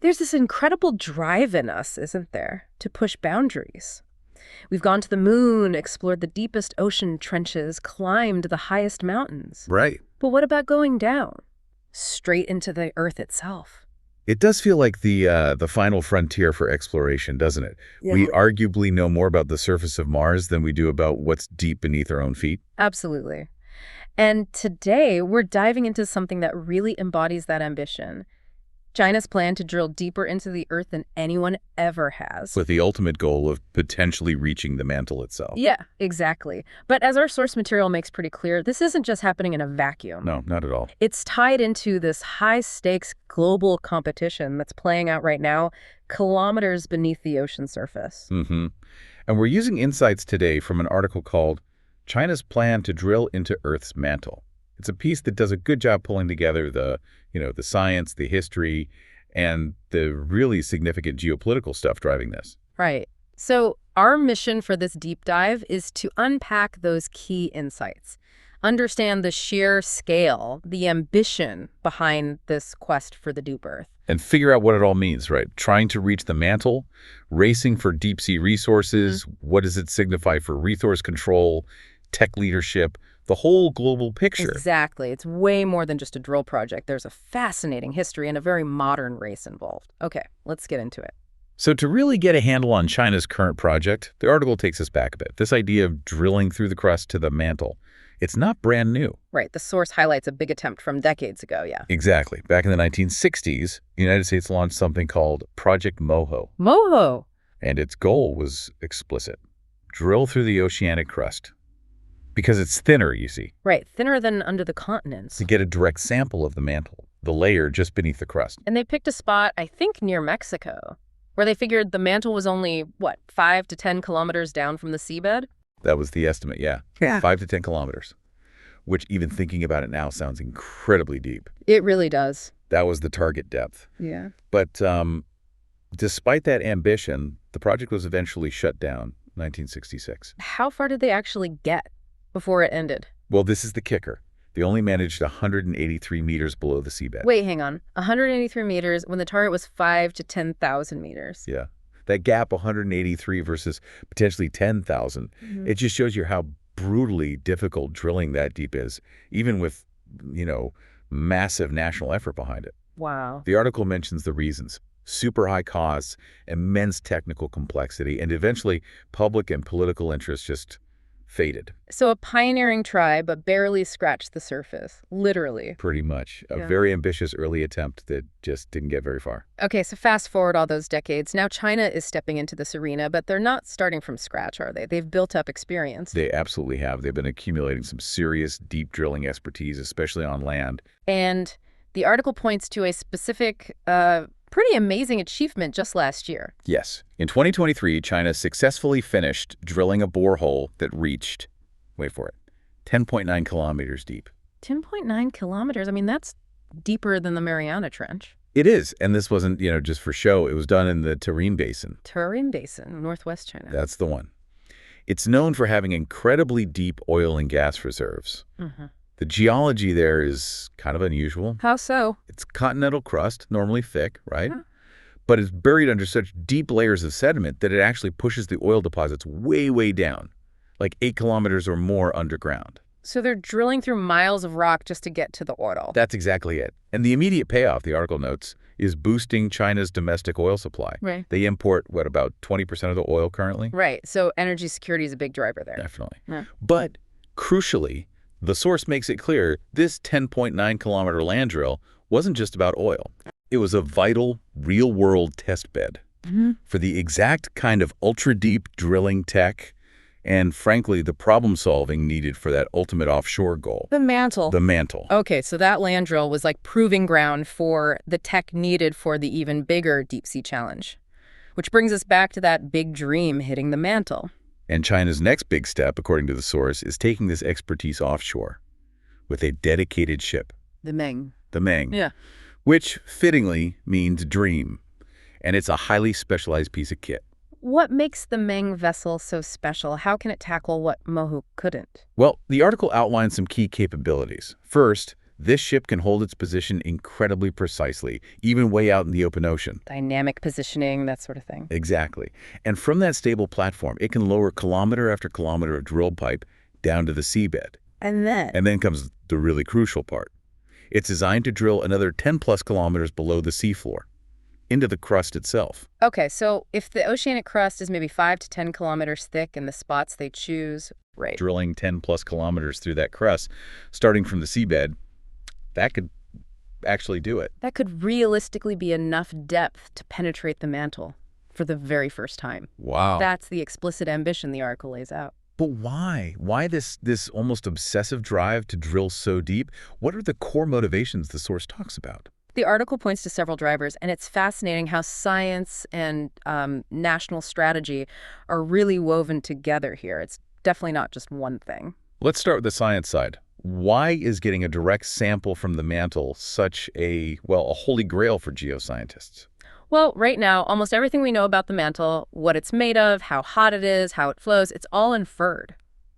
There's this incredible drive in us, isn't there, to push boundaries. We've gone to the moon, explored the deepest ocean trenches, climbed the highest mountains. Right. But what about going down? Straight into the Earth itself. It does feel like the final frontier for exploration, doesn't it? Yeah. We arguably know more about the surface of Mars than we do about what's deep beneath our own feet. Absolutely. And today, we're diving into something that really embodies that ambition. China's plan to drill deeper into the Earth than anyone ever has. With the ultimate goal of potentially reaching the mantle itself. Yeah, exactly. But as our source material makes pretty clear, this isn't just happening in a vacuum. No, not at all. It's tied into this high-stakes global competition that's playing out right now, kilometers beneath the ocean surface. Mm-hmm. And we're using insights today from an article called China's Plan to Drill into Earth's Mantle. It's a piece that does a good job pulling together the science, the history, and the really significant geopolitical stuff driving this. Right. So our mission for this deep dive is to unpack those key insights, understand the sheer scale, the ambition behind this quest for the deep Earth. And figure out what it all means, right? Trying to reach the mantle, racing for deep-sea resources, what does it signify for resource control, tech leadership, the whole global picture. Exactly. It's way more than just a drill project. There's a fascinating history and a very modern race involved. Okay, let's get into it. So to really get a handle on China's current project, the article takes us back a bit. This idea of drilling through the crust to the mantle, it's not brand new. Right. The source highlights a big attempt from decades ago, yeah. Exactly. Back in the 1960s, the United States launched something called Project Moho. Moho! And its goal was explicit. Drill through the oceanic crust. Because it's thinner, you see. Right, thinner than under the continents. To get a direct sample of the mantle, the layer just beneath the crust. And they picked a spot, I think, near Mexico, where they figured the mantle was only, 5 to 10 kilometers down from the seabed? That was the estimate, yeah. 5 to 10 kilometers, which even thinking about it now sounds incredibly deep. It really does. That was the target depth. Yeah. But despite that ambition, the project was eventually shut down in 1966. How far did they actually get before it ended? Well, this is the kicker. They only managed 183 meters below the seabed. Wait, hang on. 183 meters when the target was 5 to 10,000 meters. Yeah. That gap, 183 versus potentially 10,000, it just shows you how brutally difficult drilling that deep is, even with, massive national effort behind it. Wow. The article mentions the reasons. Super high costs, immense technical complexity, and eventually public and political interest just faded. So a pioneering try, but barely scratched the surface, literally. Pretty much. A very ambitious early attempt that just didn't get very far. Okay, so fast forward all those decades. Now China is stepping into this arena, but they're not starting from scratch, are they? They've built up experience. They absolutely have. They've been accumulating some serious deep drilling expertise, especially on land. And the article points to a specific, pretty amazing achievement just last year. Yes. In 2023, China successfully finished drilling a borehole that reached, wait for it, 10.9 kilometers deep. 10.9 kilometers? I mean, that's deeper than the Mariana Trench. It is. And this wasn't, just for show. It was done in the Tarim Basin. Tarim Basin, northwest China. That's the one. It's known for having incredibly deep oil and gas reserves. The geology there is kind of unusual. How so? It's continental crust, normally thick, right? But it's buried under such deep layers of sediment that it actually pushes the oil deposits way, way down, like 8 kilometers or more underground. So they're drilling through miles of rock just to get to the oil. That's exactly it. And the immediate payoff, the article notes, is boosting China's domestic oil supply. Right. They import, about 20% of the oil currently? Right. So energy security is a big driver there. Definitely. Yeah. But crucially, the source makes it clear this 10.9-kilometer land drill wasn't just about oil. It was a vital, real-world test bed for the exact kind of ultra-deep drilling tech and, frankly, the problem-solving needed for that ultimate offshore goal. The mantle. The mantle. Okay, so that land drill was like proving ground for the tech needed for the even bigger deep-sea challenge. Which brings us back to that big dream hitting the mantle. And China's next big step, according to the source, is taking this expertise offshore with a dedicated ship. The Meng. The Meng. Yeah. Which, fittingly, means dream. And it's a highly specialized piece of kit. What makes the Meng vessel so special? How can it tackle what Moho couldn't? Well, the article outlines some key capabilities. First, This ship can hold its position incredibly precisely, even way out in the open ocean. Dynamic positioning, that sort of thing. Exactly. And from that stable platform, it can lower kilometer after kilometer of drill pipe down to the seabed. And then? And then comes the really crucial part. It's designed to drill another 10-plus kilometers below the seafloor, into the crust itself. Okay, so if the oceanic crust is maybe 5 to 10 kilometers thick in the spots they choose, right? Drilling 10-plus kilometers through that crust, starting from the seabed, that could actually do it. That could realistically be enough depth to penetrate the mantle for the very first time. Wow. That's the explicit ambition the article lays out. But why? Why this almost obsessive drive to drill so deep? What are the core motivations the source talks about? The article points to several drivers, and it's fascinating how science and national strategy are really woven together here. It's definitely not just one thing. Let's start with the science side. Why is getting a direct sample from the mantle such a holy grail for geoscientists? Well, right now, almost everything we know about the mantle, what it's made of, how hot it is, how it flows, it's all inferred.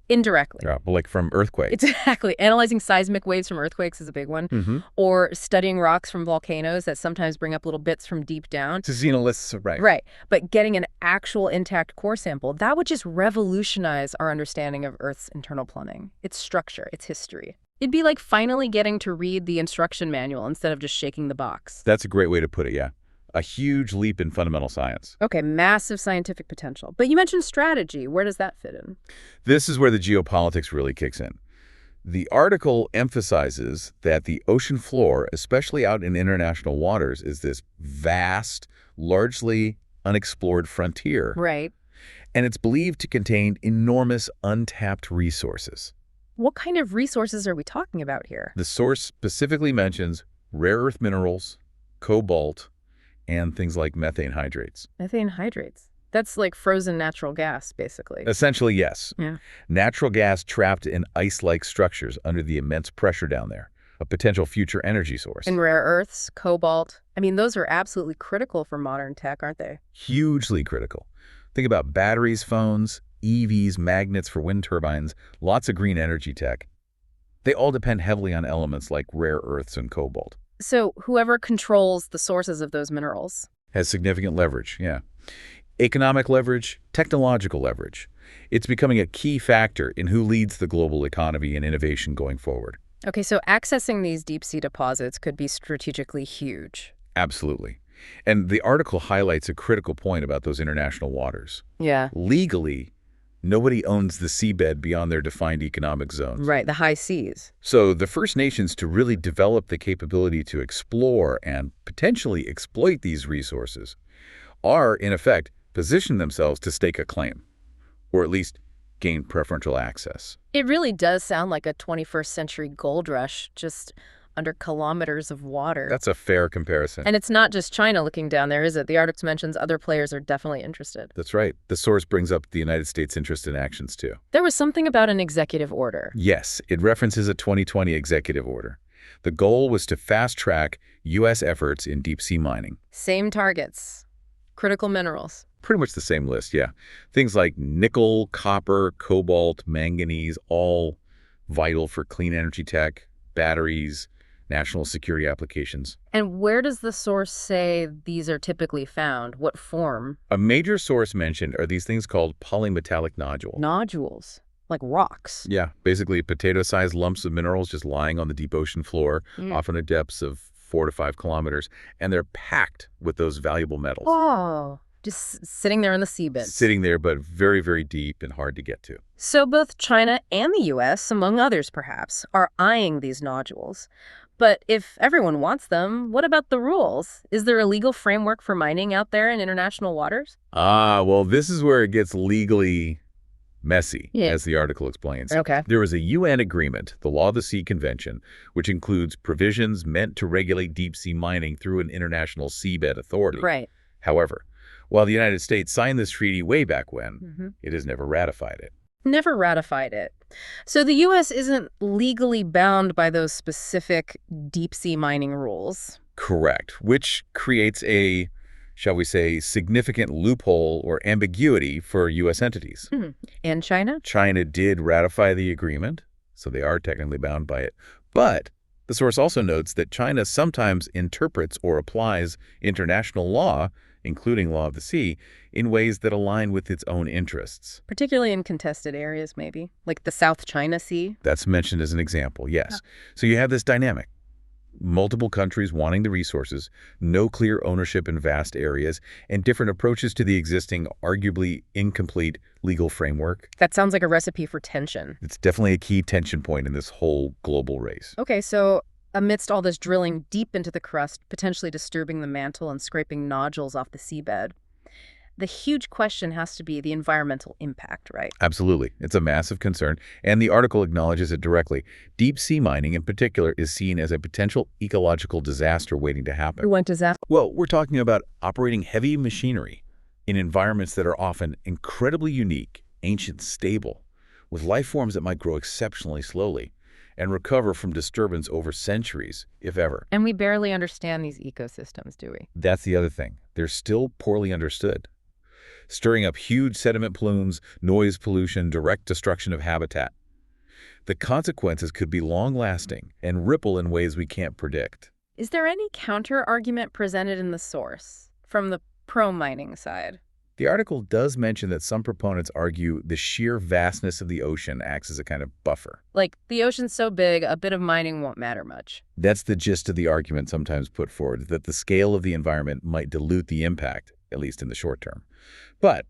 Indirectly. Yeah, like from earthquakes. Exactly. Analyzing seismic waves from earthquakes is a big one. Or studying rocks from volcanoes that sometimes bring up little bits from deep down. To xenoliths, right. Right. But getting an actual intact core sample, that would just revolutionize our understanding of Earth's internal plumbing, its structure, its history. It'd be like finally getting to read the instruction manual instead of just shaking the box. That's a great way to put it, yeah. A huge leap in fundamental science. Okay, massive scientific potential. But you mentioned strategy. Where does that fit in? This is where the geopolitics really kicks in. The article emphasizes that the ocean floor, especially out in international waters, is this vast, largely unexplored frontier. Right. And it's believed to contain enormous untapped resources. What kind of resources are we talking about here? The source specifically mentions rare earth minerals, cobalt, and things like methane hydrates. Methane hydrates. That's like frozen natural gas, basically. Essentially, yes. Yeah. Natural gas trapped in ice-like structures under the immense pressure down there, a potential future energy source. And rare earths, cobalt. I mean, those are absolutely critical for modern tech, aren't they? Hugely critical. Think about batteries, phones, EVs, magnets for wind turbines, lots of green energy tech. They all depend heavily on elements like rare earths and cobalt. So whoever controls the sources of those minerals Has significant leverage, yeah. Economic leverage, technological leverage. It's becoming a key factor in who leads the global economy and innovation going forward. Okay, so accessing these deep-sea deposits could be strategically huge. Absolutely. And the article highlights a critical point about those international waters. Yeah. Legally, nobody owns the seabed beyond their defined economic zones. Right, the high seas. So the First Nations to really develop the capability to explore and potentially exploit these resources are, in effect, position themselves to stake a claim, or at least gain preferential access. It really does sound like a 21st century gold rush, just under kilometers of water. That's a fair comparison. And it's not just China looking down there, is it? The article mentions other players are definitely interested. That's right. The source brings up the United States' interest in actions, too. There was something about an executive order. Yes, it references a 2020 executive order. The goal was to fast-track U.S. efforts in deep-sea mining. Same targets. Critical minerals. Pretty much the same list, yeah. Things like nickel, copper, cobalt, manganese, all vital for clean energy tech, batteries, national security applications. And where does the source say these are typically found? What form? A major source mentioned are these things called polymetallic nodules. Nodules. Like rocks. Yeah, basically potato-sized lumps of minerals just lying on the deep ocean floor, often at depths of 4 to 5 kilometers, and they're packed with those valuable metals. Oh, just sitting there in the seabed. Sitting there, but very, very deep and hard to get to. So both China and the U.S., among others perhaps, are eyeing these nodules. But if everyone wants them, what about the rules? Is there a legal framework for mining out there in international waters? Well, this is where it gets legally messy, Yeah. as the article explains. Okay. There is a UN agreement, the Law of the Sea Convention, which includes provisions meant to regulate deep-sea mining through an international seabed authority. Right. However, while the United States signed this treaty way back when, it has never ratified it. Never ratified it. So the U.S. isn't legally bound by those specific deep-sea mining rules. Correct, which creates a, shall we say, significant loophole or ambiguity for U.S. entities. And China? China did ratify the agreement, so they are technically bound by it. But The source also notes that China sometimes interprets or applies international law, including law of the sea, in ways that align with its own interests. Particularly in contested areas, maybe, like the South China Sea. That's mentioned as an example, yes. So you have this dynamic. Multiple countries wanting the resources, no clear ownership in vast areas, and different approaches to the existing, arguably incomplete legal framework. That sounds like a recipe for tension. It's definitely a key tension point in this whole global race. Okay, so amidst all this drilling deep into the crust, potentially disturbing the mantle and scraping nodules off the seabed, the huge question has to be the environmental impact, right? Absolutely. It's a massive concern, and the article acknowledges it directly. Deep sea mining, in particular, is seen as a potential ecological disaster waiting to happen. What disaster? Well, we're talking about operating heavy machinery in environments that are often incredibly unique, ancient, stable, with life forms that might grow exceptionally slowly and recover from disturbance over centuries, if ever. And we barely understand these ecosystems, do we? That's the other thing. They're still poorly understood, stirring up huge sediment plumes, noise pollution, direct destruction of habitat. The consequences could be long-lasting and ripple in ways we can't predict. Is there any counter-argument presented in the source from the pro-mining side? The article does mention that some proponents argue the sheer vastness of the ocean acts as a kind of buffer. Like, the ocean's so big, a bit of mining won't matter much. That's the gist of the argument sometimes put forward, that the scale of the environment might dilute the impact, at least in the short term. But,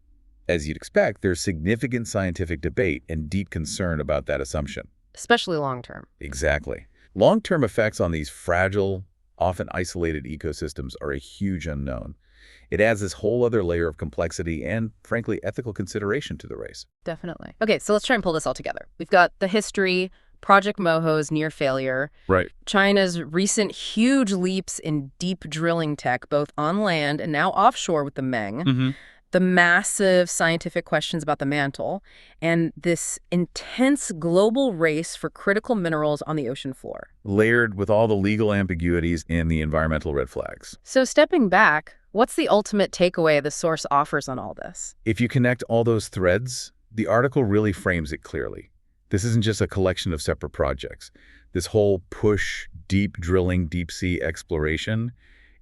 as you'd expect, there's significant scientific debate and deep concern about that assumption. Especially long-term. Exactly. Long-term effects on these fragile, often isolated ecosystems are a huge unknown. It adds this whole other layer of complexity and, frankly, ethical consideration to the race. Definitely. Okay, so let's try and pull this all together. We've got the history, Project Moho's near failure, Right. China's recent huge leaps in deep drilling tech, both on land and now offshore with the Meng, the massive scientific questions about the mantle, and this intense global race for critical minerals on the ocean floor. Layered with all the legal ambiguities and the environmental red flags. So stepping back, what's the ultimate takeaway the source offers on all this? If you connect all those threads, the article really frames it clearly. This isn't just a collection of separate projects. This whole push, deep drilling, deep sea exploration,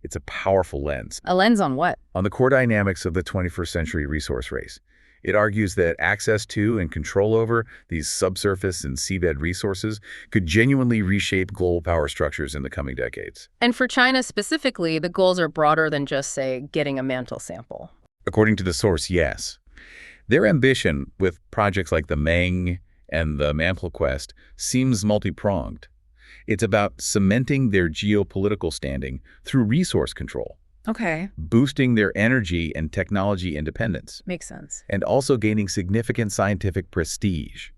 it's a powerful lens. A lens on what? On the core dynamics of the 21st century resource race. It argues that access to and control over these subsurface and seabed resources could genuinely reshape global power structures in the coming decades. And for China specifically, the goals are broader than just, say, getting a mantle sample. According to the source, yes. Their ambition with projects like the Meng and the Mantle Quest seems multi-pronged. It's about cementing their geopolitical standing through resource control, Okay. boosting their energy and technology independence, Makes sense. and also gaining significant scientific prestige.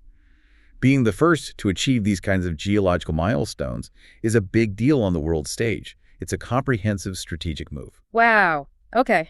Being the first to achieve these kinds of geological milestones is a big deal on the world stage. It's a comprehensive strategic move. Wow. Okay.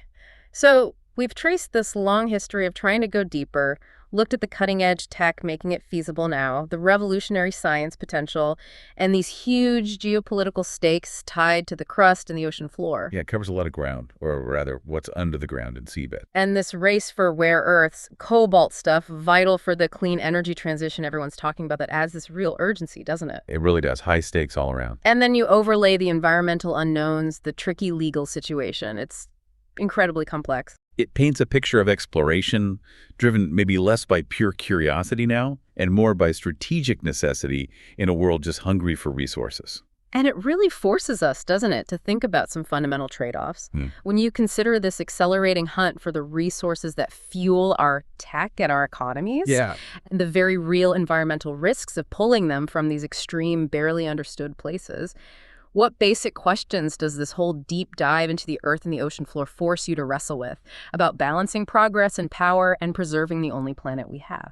So we've traced this long history of trying to go deeper, looked at the cutting-edge tech making it feasible now, the revolutionary science potential, and these huge geopolitical stakes tied to the crust and the ocean floor. Yeah, it covers a lot of ground, or rather, what's under the ground in seabed. And this race for rare earths, cobalt stuff, vital for the clean energy transition everyone's talking about, that adds this real urgency, doesn't it? It really does. High stakes all around. And then you overlay the environmental unknowns, the tricky legal situation. It's incredibly complex. It paints a picture of exploration, driven maybe less by pure curiosity now, and more by strategic necessity in a world just hungry for resources. And it really forces us, doesn't it, to think about some fundamental trade-offs. When you consider this accelerating hunt for the resources that fuel our tech and our economies, Yeah. and the very real environmental risks of pulling them from these extreme, barely understood places, what basic questions does this whole deep dive into the earth and the ocean floor force you to wrestle with about balancing progress and power and preserving the only planet we have?